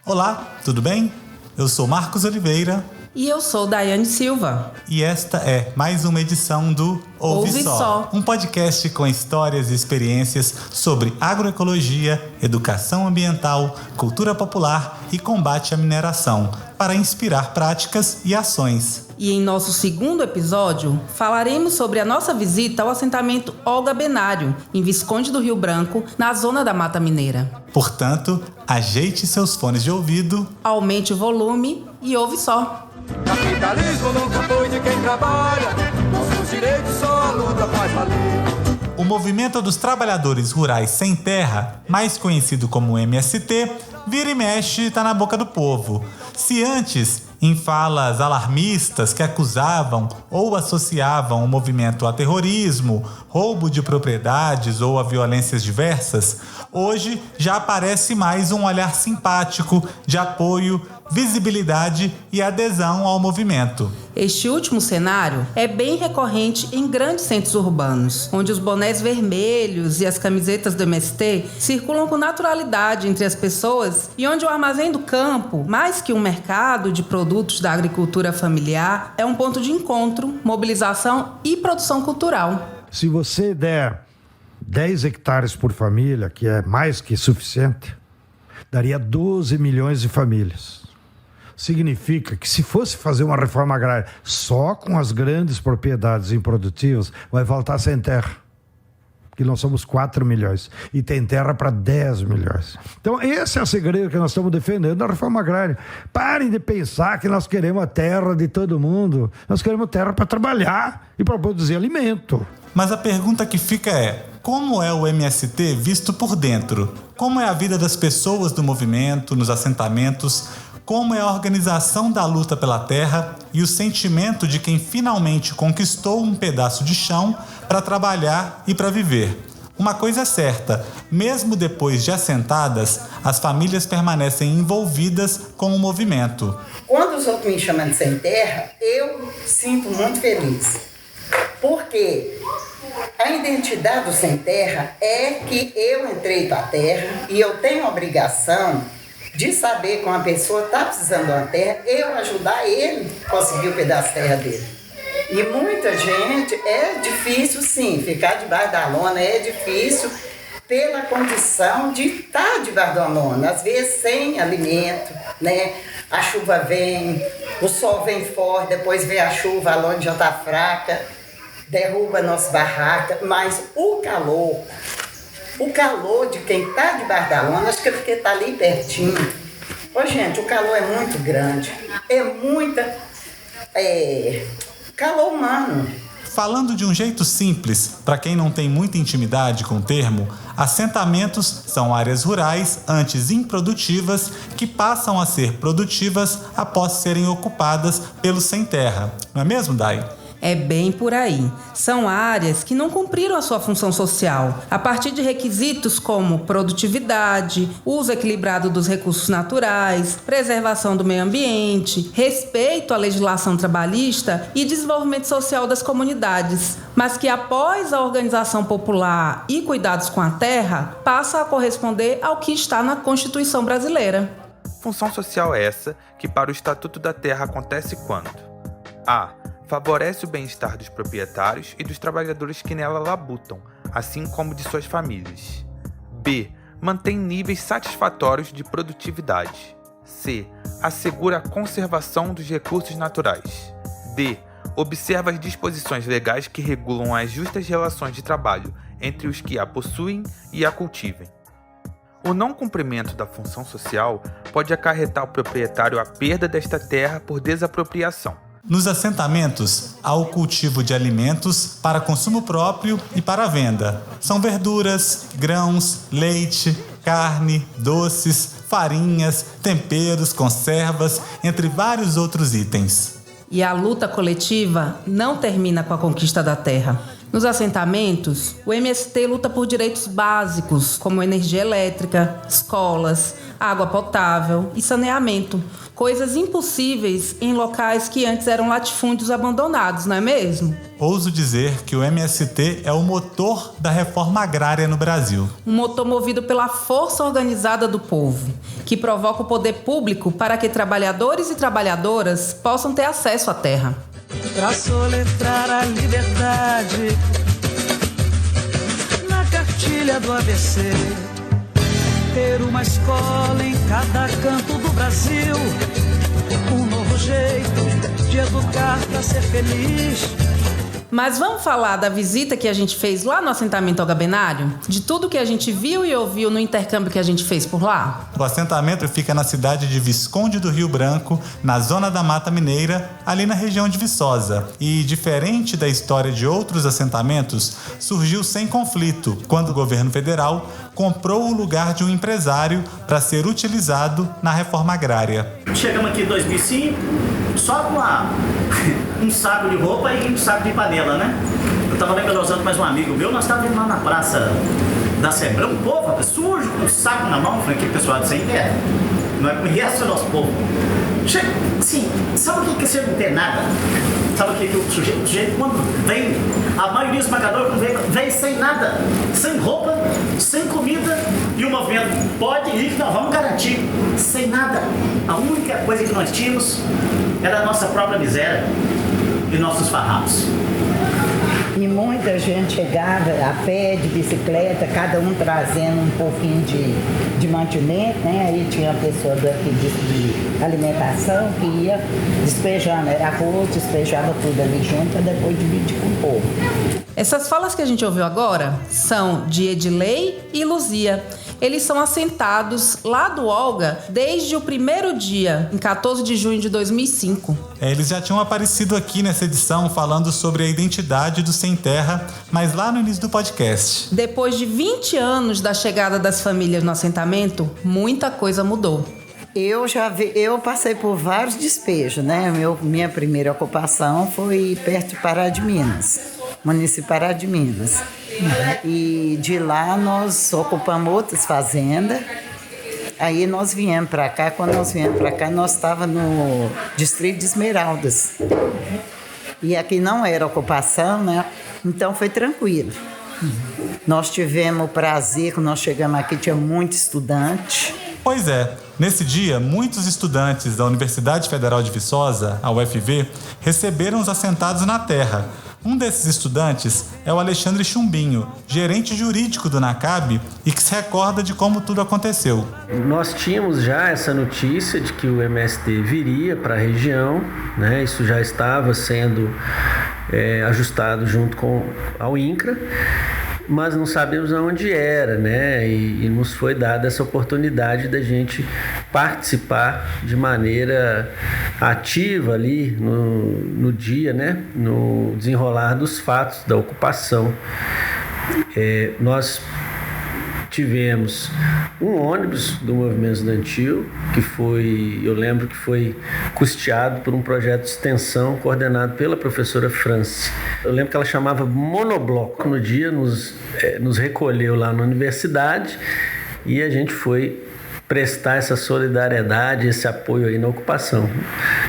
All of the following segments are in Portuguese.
Olá, tudo bem? Eu sou Marcos Oliveira. E eu sou Daiane Silva. E esta é mais uma edição do Ouve Só, um podcast com histórias e experiências sobre agroecologia, educação ambiental, cultura popular e combate à mineração, para inspirar práticas e ações. E em nosso segundo episódio, falaremos sobre a nossa visita ao assentamento Olga Benário, em Visconde do Rio Branco, na zona da Mata Mineira. Portanto, ajeite seus fones de ouvido, aumente o volume e ouve só. Capitalismo nunca foi de quem trabalha, nossos direitos só a luta faz valer. O Movimento dos Trabalhadores Rurais Sem Terra, mais conhecido como MST, vira e mexe está na boca do povo. Se antes, em falas alarmistas que acusavam ou associavam o movimento a terrorismo, roubo de propriedades ou a violências diversas, hoje já aparece mais um olhar simpático de apoio, visibilidade e adesão ao movimento. Este último cenário é bem recorrente em grandes centros urbanos, onde os bonés vermelhos e as camisetas do MST circulam com naturalidade entre as pessoas e onde o Armazém do Campo, mais que um mercado de produtos da agricultura familiar, é um ponto de encontro, mobilização e produção cultural. Se você der 10 hectares por família, que é mais que suficiente, daria 12 milhões de famílias. Significa que se fosse fazer uma reforma agrária só com as grandes propriedades improdutivas, vai faltar sem terra. Porque nós somos 4 milhões e tem terra para 10 milhões. Então esse é o segredo que nós estamos defendendo da reforma agrária. Parem de pensar que nós queremos a terra de todo mundo. Nós queremos terra para trabalhar e para produzir alimento. Mas a pergunta que fica é: como é o MST visto por dentro? Como é a vida das pessoas do movimento, nos assentamentos? Como é a organização da luta pela terra e o sentimento de quem finalmente conquistou um pedaço de chão para trabalhar e para viver? Uma coisa é certa, mesmo depois de assentadas, as famílias permanecem envolvidas com o movimento. Quando os outros me chamam de sem terra, eu sinto muito feliz. Porque a identidade do sem terra é que eu entrei para a terra e eu tenho a obrigação de saber como a pessoa está precisando de uma terra, eu ajudar ele a conseguir o pedaço de terra dele. E muita gente, é difícil sim, ficar debaixo da lona, é difícil pela condição de estar debaixo da lona, às vezes sem alimento, né? A chuva vem, o sol vem forte, depois vem a chuva, a lona já está fraca, derruba a nossa barraca, mas o calor de quem está debaixo da lona, acho que é porque está ali pertinho. Ô, gente, o calor é muito grande. É muita... calor humano. Falando de um jeito simples, para quem não tem muita intimidade com o termo, assentamentos são áreas rurais, antes improdutivas, que passam a ser produtivas após serem ocupadas pelos sem terra. Não é mesmo, Dai? É bem por aí. São áreas que não cumpriram a sua função social, a partir de requisitos como produtividade, uso equilibrado dos recursos naturais, preservação do meio ambiente, respeito à legislação trabalhista e desenvolvimento social das comunidades, mas que após a organização popular e cuidados com a terra, passa a corresponder ao que está na Constituição brasileira. Função social é essa que para o Estatuto da Terra acontece quando a. favorece o bem-estar dos proprietários e dos trabalhadores que nela labutam, assim como de suas famílias. B. Mantém níveis satisfatórios de produtividade. C. Assegura a conservação dos recursos naturais. D. Observa as disposições legais que regulam as justas relações de trabalho entre os que a possuem e a cultivem. O não cumprimento da função social pode acarretar ao proprietário a perda desta terra por desapropriação. Nos assentamentos, há o cultivo de alimentos para consumo próprio e para venda. São verduras, grãos, leite, carne, doces, farinhas, temperos, conservas, entre vários outros itens. E a luta coletiva não termina com a conquista da terra. Nos assentamentos, o MST luta por direitos básicos, como energia elétrica, escolas, água potável e saneamento. Coisas impossíveis em locais que antes eram latifúndios abandonados, não é mesmo? Ouso dizer que o MST é o motor da reforma agrária no Brasil. Um motor movido pela força organizada do povo, que provoca o poder público para que trabalhadores e trabalhadoras possam ter acesso à terra. Pra soletrar a liberdade na cartilha do ABC, ter uma escola em cada canto do Brasil, um novo jeito de educar pra ser feliz. Mas vamos falar da visita que a gente fez lá no assentamento Algabenário? De tudo que a gente viu e ouviu no intercâmbio que a gente fez por lá? O assentamento fica na cidade de Visconde do Rio Branco, na zona da Mata Mineira, ali na região de Viçosa. E, diferente da história de outros assentamentos, surgiu sem conflito, quando o governo federal comprou o lugar de um empresário para ser utilizado na reforma agrária. Chegamos aqui em 2005, só com um saco de roupa e um saco de panela, né? Eu tava lá em Belo Horizonte, mais um amigo meu, nós estávamos lá na praça da Sebrão, o povo sujo, com um saco na mão. Falei, que pessoal de sem terra, não é conhece o nosso povo. Chega, assim, sabe o que você não tem nada? Sabe o que o sujeito quando vem, a maioria dos esmagadores vem sem nada, sem roupa, sem comida, e o movimento pode ir que nós vamos garantir, sem nada. A única coisa que nós tínhamos era a nossa própria miséria e nossos farrapos. E muita gente chegava a pé, de bicicleta, cada um trazendo um pouquinho de mantimento, né? Aí tinha a pessoa daqui de alimentação que ia despejando, era arroz, despejava tudo ali junto para depois dividir com o povo. Essas falas que a gente ouviu agora são de Edilei e Luzia. Eles são assentados lá do Olga desde o primeiro dia, em 14 de junho de 2005. Eles já tinham aparecido aqui nessa edição falando sobre a identidade do Sem Terra, mas lá no início do podcast. Depois de 20 anos da chegada das famílias no assentamento, muita coisa mudou. Eu passei por vários despejos, né? Minha primeira ocupação foi perto de Pará de Minas, município Pará de Minas. E de lá nós ocupamos outras fazendas. Aí nós viemos para cá. Quando nós viemos para cá, nós estávamos no distrito de Esmeraldas. E aqui não era ocupação, né? Então foi tranquilo. Nós tivemos o prazer, quando nós chegamos aqui, tinha muito estudante. Pois é, nesse dia, muitos estudantes da Universidade Federal de Viçosa, a UFV, receberam os assentados na terra. Um desses estudantes é o Alexandre Chumbinho, gerente jurídico do NACAB, e que se recorda de como tudo aconteceu. Nós tínhamos já essa notícia de que o MST viria para a região, né? Isso já estava sendo ajustado junto com ao INCRA, mas não sabíamos aonde era, né? E nos foi dada essa oportunidade da gente participar de maneira ativa ali no dia, né? No desenrolar dos fatos da ocupação. Nós tivemos um ônibus do movimento estudantil eu lembro que foi custeado por um projeto de extensão coordenado pela professora Franci. Eu lembro que ela chamava Monobloco. No dia nos recolheu lá na universidade e a gente foi prestar essa solidariedade, esse apoio aí na ocupação.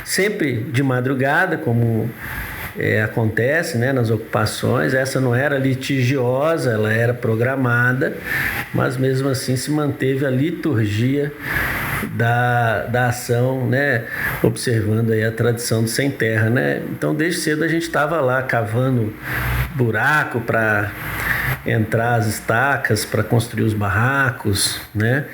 Sempre de madrugada, como acontece, né, nas ocupações. Essa não era litigiosa, ela era programada, mas mesmo assim se manteve a liturgia da ação, né, observando aí a tradição do Sem Terra, né? Então desde cedo a gente estava lá cavando buraco para entrar as estacas, para construir os barracos, né?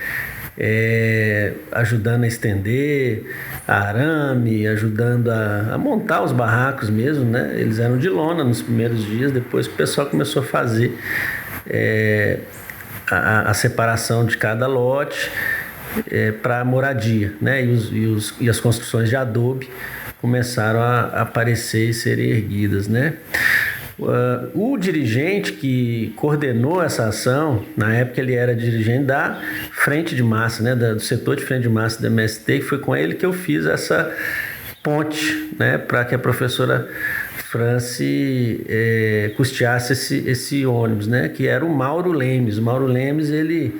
Ajudando a estender arame, ajudando a montar os barracos mesmo, né? Eles eram de lona nos primeiros dias, depois que o pessoal começou a fazer a separação de cada lote para moradia, né? E as construções de adobe começaram a aparecer e serem erguidas, né? O dirigente que coordenou essa ação, na época ele era dirigente da frente de massa, né, do setor de frente de massa do MST, que foi com ele que eu fiz essa ponte, né, para que a professora France custeasse esse ônibus, né? Que era o Mauro Lemes. O Mauro Lemes, ele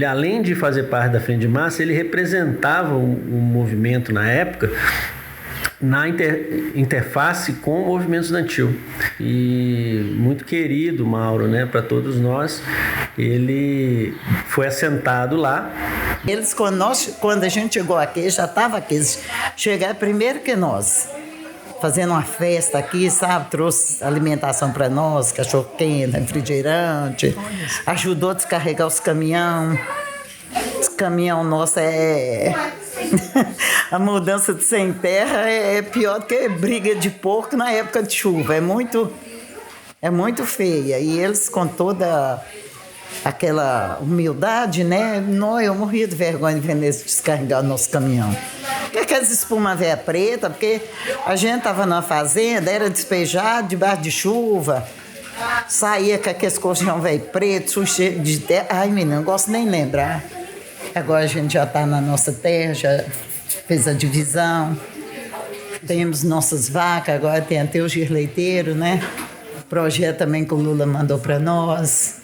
além de fazer parte da Frente de Massa, ele representava o movimento na época na interface com o movimento estudantil. E muito querido Mauro, né, para todos nós, ele foi assentado lá. Eles, quando a gente chegou aqui, já estava aqui, chegaram primeiro que nós, fazendo uma festa aqui, sabe? Trouxe alimentação para nós, cachorro-quente, refrigerante, ajudou a descarregar os caminhões. Os caminhão nosso a mudança de sem terra é pior do que briga de porco na época de chuva. É muito feia. E eles, com toda aquela humildade, né? Eu morria de vergonha de ver eles descarregar o nosso caminhão. Aquelas espuma velha preta, porque a gente estava na fazenda, era despejado debaixo de chuva, saía com aqueles colchão velho preto, sujo de terra. Ai, menina, não gosto nem de lembrar. Agora a gente já está na nossa terra, já fez a divisão. Temos nossas vacas, agora tem até o girleiteiro, né? Projeto também que o Lula mandou para nós.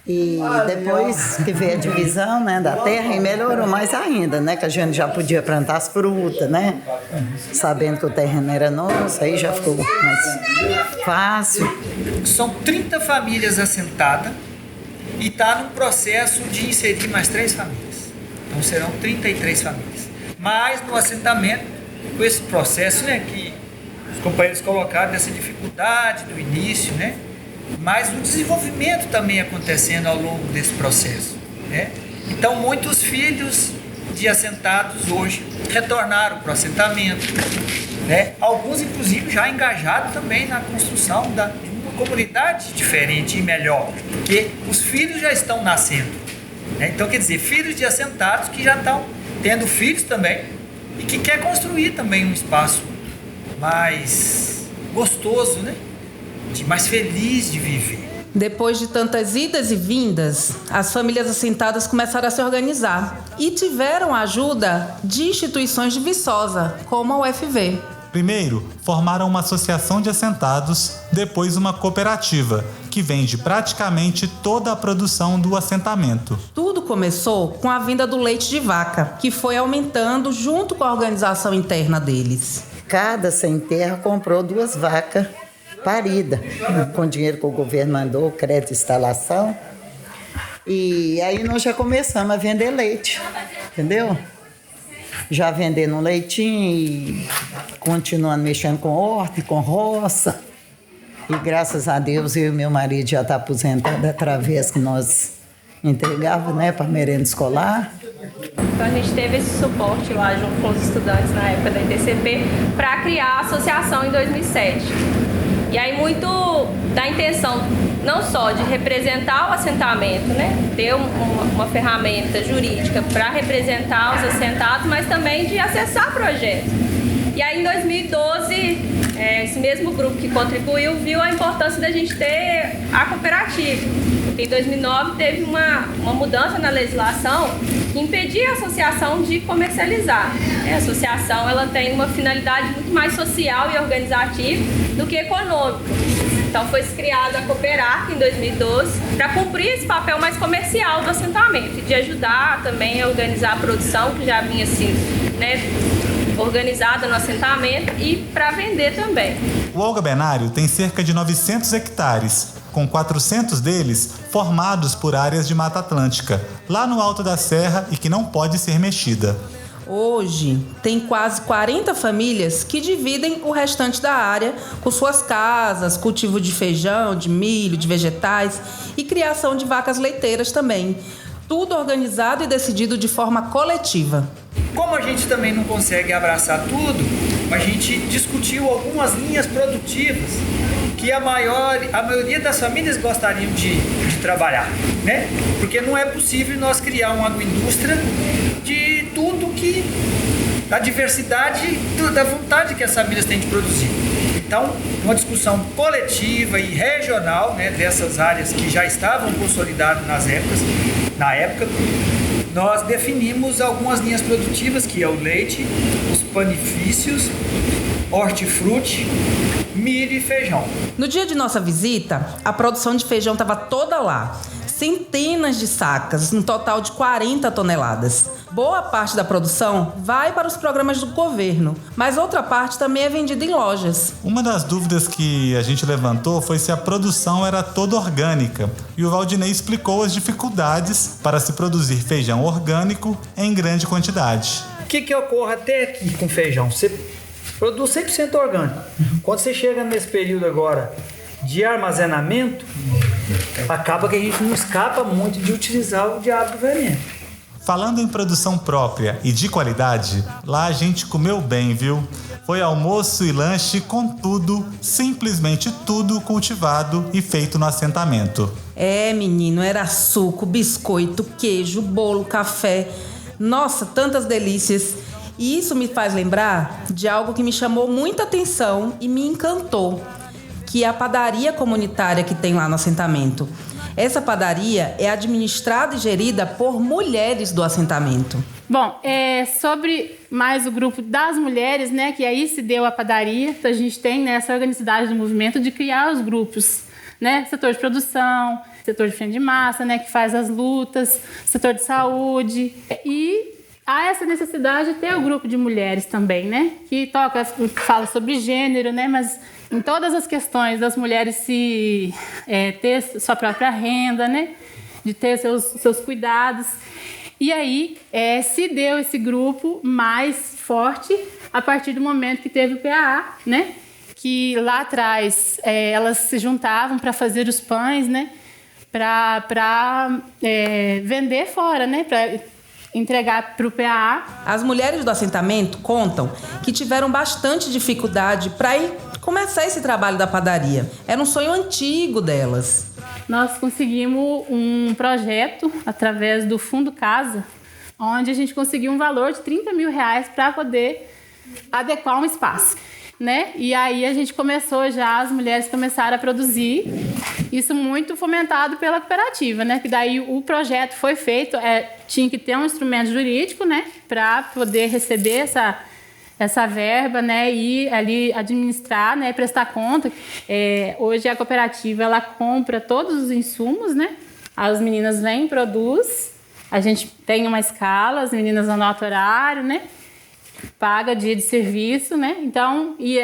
E depois que veio a divisão, né, da terra, e melhorou mais ainda, né? Que a gente já podia plantar as frutas, né? Sabendo que o terreno era nosso, aí já ficou mais fácil. São 30 famílias assentadas e está num processo de inserir mais 3 famílias. Então serão 33 famílias. Mas no assentamento, com esse processo, né, que os companheiros colocaram dessa dificuldade do início, né? Mas o desenvolvimento também acontecendo ao longo desse processo, né? Então muitos filhos de assentados hoje retornaram para o assentamento, né? Alguns inclusive já engajados também na construção de uma comunidade diferente e melhor, porque os filhos já estão nascendo, né? Então quer dizer, filhos de assentados que já estão tendo filhos também e que quer construir também um espaço mais gostoso, né? Mais feliz de viver. Depois de tantas idas e vindas, as famílias assentadas começaram a se organizar e tiveram a ajuda de instituições de Viçosa, como a UFV. Primeiro, formaram uma associação de assentados, depois uma cooperativa, que vende praticamente toda a produção do assentamento. Tudo começou com a vinda do leite de vaca, que foi aumentando junto com a organização interna deles. Cada sem terra comprou 2 vacas parida, com dinheiro que o governo mandou, crédito de instalação. E aí nós já começamos a vender leite, entendeu? Já vendendo um leitinho e continuando mexendo com horta e com roça. E graças a Deus eu e meu marido já está aposentado através que nós entregava, né, para merenda escolar. Então a gente teve esse suporte lá junto com os estudantes na época da ITCP para criar a associação em 2007. E aí muito da intenção não só de representar o assentamento, né, ter uma ferramenta jurídica para representar os assentados, mas também de acessar projetos. E aí em 2012, esse mesmo grupo que contribuiu viu a importância da gente ter a cooperativa. Em 2009 teve uma mudança na legislação que impedia a associação de comercializar. A associação ela tem uma finalidade muito mais social e organizativa do que econômica. Então foi criada a Cooperac em 2012 para cumprir esse papel mais comercial do assentamento e de ajudar também a organizar a produção que já vinha sendo, né, organizada no assentamento e para vender também. O Olga Benário tem cerca de 900 hectares, com 400 deles formados por áreas de Mata Atlântica, lá no alto da serra e que não pode ser mexida. Hoje, tem quase 40 famílias que dividem o restante da área com suas casas, cultivo de feijão, de milho, de vegetais e criação de vacas leiteiras também. Tudo organizado e decidido de forma coletiva. Como a gente também não consegue abraçar tudo, a gente discutiu algumas linhas produtivas que a maioria das famílias gostariam de trabalhar, né? Porque não é possível nós criar uma agroindústria de tudo que... da diversidade, da vontade que as famílias têm de produzir. Então, uma discussão coletiva e regional, né, dessas áreas que já estavam consolidadas na época, nós definimos algumas linhas produtivas, que é o leite, os panifícios, hortifruti, milho e feijão. No dia de nossa visita, a produção de feijão estava toda lá. Centenas de sacas, um total de 40 toneladas. Boa parte da produção vai para os programas do governo, mas outra parte também é vendida em lojas. Uma das dúvidas que a gente levantou foi se a produção era toda orgânica. E o Valdinei explicou as dificuldades para se produzir feijão orgânico em grande quantidade. O que ocorre até aqui com feijão? Você produz 100% orgânico. Quando você chega nesse período agora de armazenamento, acaba que a gente não escapa muito de utilizar o diabo do veneno. Falando em produção própria e de qualidade, lá a gente comeu bem, viu? Foi almoço e lanche com tudo, simplesmente tudo cultivado e feito no assentamento. Menino, era suco, biscoito, queijo, bolo, café. Nossa, tantas delícias. E isso me faz lembrar de algo que me chamou muita atenção e me encantou, que é a padaria comunitária que tem lá no assentamento. Essa padaria é administrada e gerida por mulheres do assentamento. Bom, sobre mais o grupo das mulheres, né, que aí se deu a padaria, então a gente tem essa organicidade do movimento de criar os grupos, né, setor de produção, setor de frente de massa, né, que faz as lutas, setor de saúde, e há essa necessidade de ter o grupo de mulheres também, né, que fala sobre gênero, né, mas em todas as questões das mulheres ter sua própria renda, né, de ter seus cuidados. E aí se deu esse grupo mais forte a partir do momento que teve o PAA, né, que lá atrás elas se juntavam para fazer os pães, né, para vender fora, né, para entregar para o PAA. As mulheres do assentamento contam que tiveram bastante dificuldade para começar esse trabalho da padaria. Era um sonho antigo delas. Nós conseguimos um projeto através do Fundo Casa, onde a gente conseguiu um valor de R$30 mil para poder adequar um espaço, né? E aí a gente começou já, as mulheres começaram a produzir, isso muito fomentado pela cooperativa, né? Que daí o projeto foi feito, tinha que ter um instrumento jurídico, né? Para poder receber essa verba, né, e ali administrar, né, prestar conta. Hoje a cooperativa ela compra todos os insumos, né? As meninas vêm, produz, a gente tem uma escala, as meninas anotam horário, né? Paga dia de serviço, né? Então, e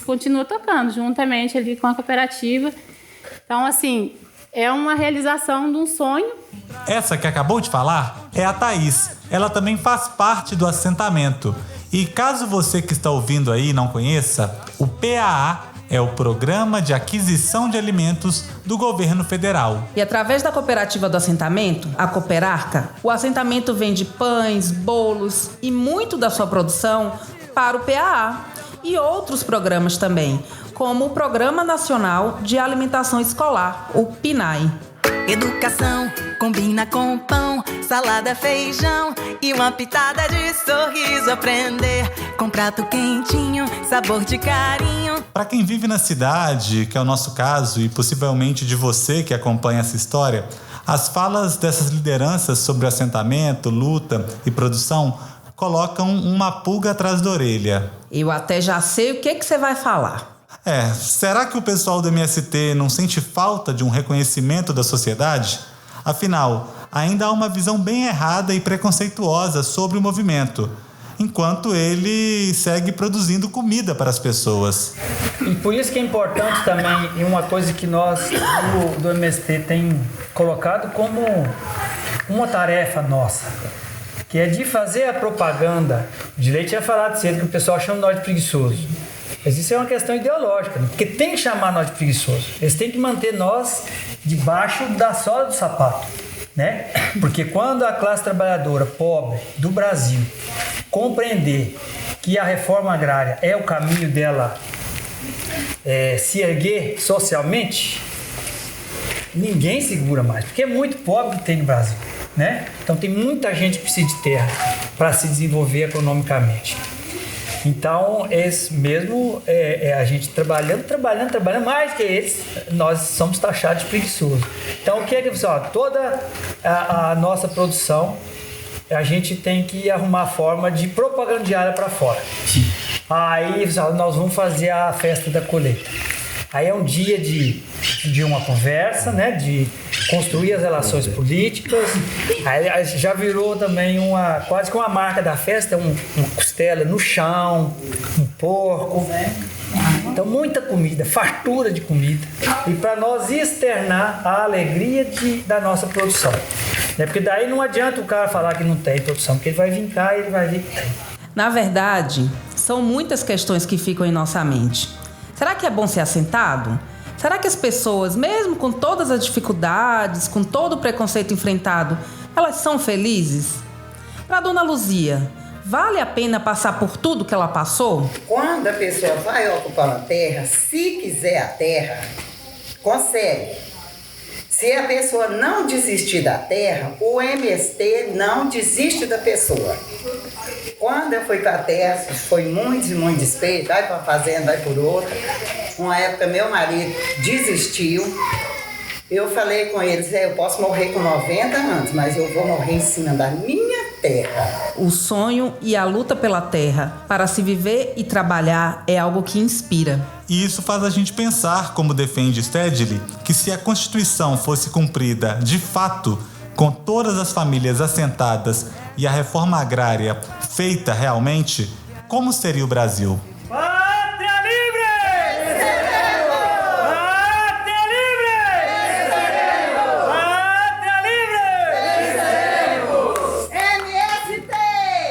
continua tocando juntamente ali com a cooperativa. Então, assim, é uma realização de um sonho. Essa que acabou de falar é a Thaís. Ela também faz parte do assentamento. E caso você que está ouvindo aí não conheça, o PAA é o Programa de Aquisição de Alimentos do Governo Federal. E através da cooperativa do assentamento, a Cooperarca, o assentamento vende pães, bolos e muito da sua produção para o PAA e outros programas também, como o Programa Nacional de Alimentação Escolar, o PNAE. Educação combina com pão, salada, feijão e uma pitada de sorriso. Aprender com prato quentinho, sabor de carinho. Para quem vive na cidade, que é o nosso caso, e possivelmente de você que acompanha essa história, as falas dessas lideranças sobre assentamento, luta e produção colocam uma pulga atrás da orelha. Eu até já sei o que você vai falar. Será que o pessoal do MST não sente falta de um reconhecimento da sociedade? Afinal, ainda há uma visão bem errada e preconceituosa sobre o movimento, enquanto ele segue produzindo comida para as pessoas. E por isso que é importante também, e uma coisa que nós do MST tem colocado como uma tarefa nossa, que é de fazer a propaganda. O Dilei tinha falado cedo que o pessoal chama nós de preguiçoso. Mas isso é uma questão ideológica, né? Porque tem que chamar nós de preguiçoso. Eles têm que manter nós debaixo da sola do sapato, né? Porque quando a classe trabalhadora pobre do Brasil compreender que a reforma agrária é o caminho dela se erguer socialmente, ninguém segura mais, porque é muito pobre que tem no Brasil, né? Então tem muita gente que precisa de terra para se desenvolver economicamente. Então, esse mesmo, a gente trabalhando mais que eles, nós somos taxados de preguiçosos. Então, o que é que, pessoal, toda a nossa produção, a gente tem que arrumar a forma de propagandear para fora. Aí nós vamos fazer a festa da colheita. Aí é um dia de uma conversa, né? De construir as relações políticas. Aí já virou também quase que uma marca da festa, uma costela no chão, um porco. Então muita comida, fartura de comida. E para nós externar a alegria da nossa produção. Né? Porque daí não adianta o cara falar que não tem produção, porque ele vai vir cá e ele vai ver que tem. Na verdade, são muitas questões que ficam em nossa mente. Será que é bom ser assentado? Será que as pessoas, mesmo com todas as dificuldades, com todo o preconceito enfrentado, elas são felizes? Para Dona Luzia, vale a pena passar por tudo que ela passou? Quando a pessoa vai ocupar uma terra, se quiser a terra, consegue. Se a pessoa não desistir da terra, o MST não desiste da pessoa. Quando eu fui para a terra, foi muito despeito, vai para uma fazenda, vai por outra. Uma época meu marido desistiu. Eu falei com eles, eu posso morrer com 90 anos, mas eu vou morrer em cima da minha terra. O sonho e a luta pela terra para se viver e trabalhar é algo que inspira. E isso faz a gente pensar, como defende Stedley, que se a Constituição fosse cumprida de fato, com todas as famílias assentadas e a reforma agrária feita realmente, como seria o Brasil? Pátria livre! Pátria livre! Pátria livre! MST!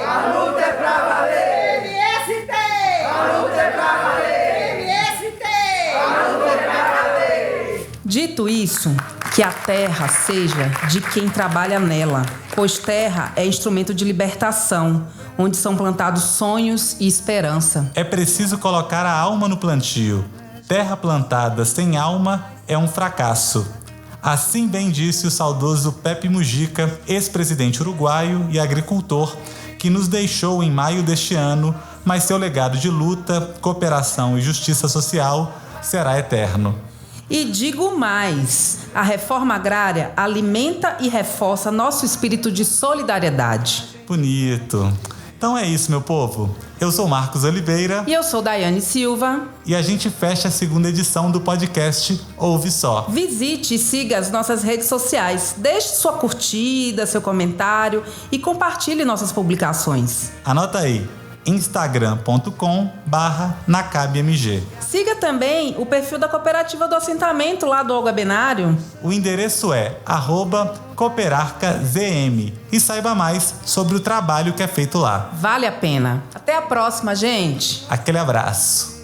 A luta é pra valer! MST! A luta é pra valer! MST! A luta é pra valer! Dito isso, que a terra seja de quem trabalha nela, pois terra é instrumento de libertação, onde são plantados sonhos e esperança. É preciso colocar a alma no plantio. Terra plantada sem alma é um fracasso. Assim bem disse o saudoso Pepe Mujica, ex-presidente uruguaio e agricultor, que nos deixou em maio deste ano, mas seu legado de luta, cooperação e justiça social será eterno. E digo mais, a reforma agrária alimenta e reforça nosso espírito de solidariedade. Bonito. Então é isso, meu povo. Eu sou Marcos Oliveira. E eu sou Daiane Silva. E a gente fecha a segunda edição do podcast Ouve Só. Visite e siga as nossas redes sociais. Deixe sua curtida, seu comentário e compartilhe nossas publicações. Anota aí. instagram.com/nacabmg. Siga também o perfil da Cooperativa do Assentamento lá do Olga Benário. O endereço é @cooperarcazm e saiba mais sobre o trabalho que é feito lá. Vale a pena. Até a próxima, gente. Aquele abraço.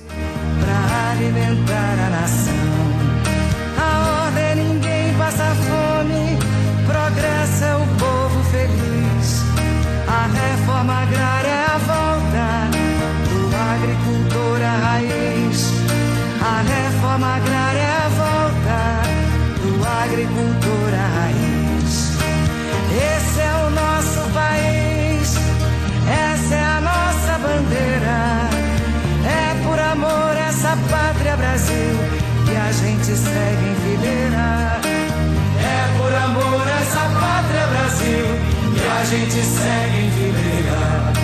Pra alimentar a nação, a ordem ninguém passa fome, progresso é o povo feliz. A reforma agrária é a volta do agricultor à raiz. A reforma agrária é a volta do agricultor à raiz. Esse é o nosso país, essa é a nossa bandeira. É por amor essa pátria Brasil que a gente segue em fileira. É por amor essa pátria Brasil que a gente segue em fileira.